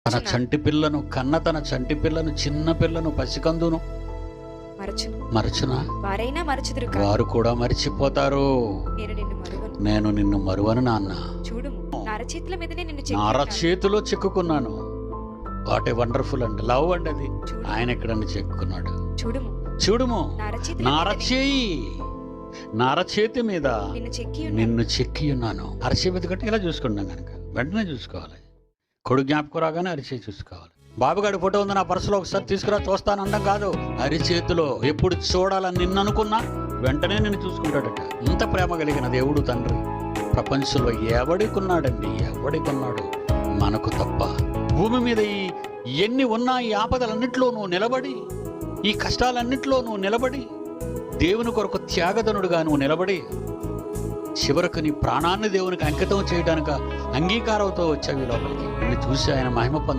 తన చంటి పిల్లను తన చంటి పిల్లను, చిన్న పిల్లను, పసికందును మరచునా? వారైనా మరచుదురు, వారు కూడా మరిచిపోతారు. నేను నిన్ను మరువను నాన్న. చూడుము, నా అరచేతుల మీదనే నిన్ను నా అరచేతిలో చిక్కుకున్నాను. వాట్ ఏ వండర్ఫుల్ అండి, లవ్ అండి అది. ఆయన ఎక్కడన్నా చిక్కుకున్నాడు. చూడుము, నా అరచేతి మీద నిన్ను చెక్కి ఉన్నాను. అరచేతి కంటే ఇలా చూసుకున్నాం కనుక వెంటనే చూసుకోవాలి. కొడు జ్ఞాపకం రాగానే అరిచేతి చూసుకోవాలి. బాబుగాడి ఫోటో ఉంది నా పర్సులో, ఒకసారి తీసుకురా చూస్తాను అనడం కాదు. అరిచేతిలో ఎప్పుడు చూడాలని నిన్ను అనుకున్నా వెంటనే నిన్ను చూసుకుంటాడట. ఇంత ప్రేమ కలిగిన దేవుడు తండ్రి ప్రపంచంలో ఎవడికున్నాడండి? ఎవడికున్నాడు? మనకు తప్ప. భూమి మీద ఎన్ని ఉన్నా ఈ ఆపదలన్నింటిలో నువ్వు నిలబడి, ఈ కష్టాలన్నింటిలో నువ్వు నిలబడి, దేవుని కొరకు త్యాగధనుడుగా నువ్వు నిలబడి, చివరకు నీ ప్రాణాన్ని దేవునికి అంకితం చేయడానికి అంగీకారంతో వచ్చావి లోపలికి. నిన్ను చూసి ఆయన మహిమ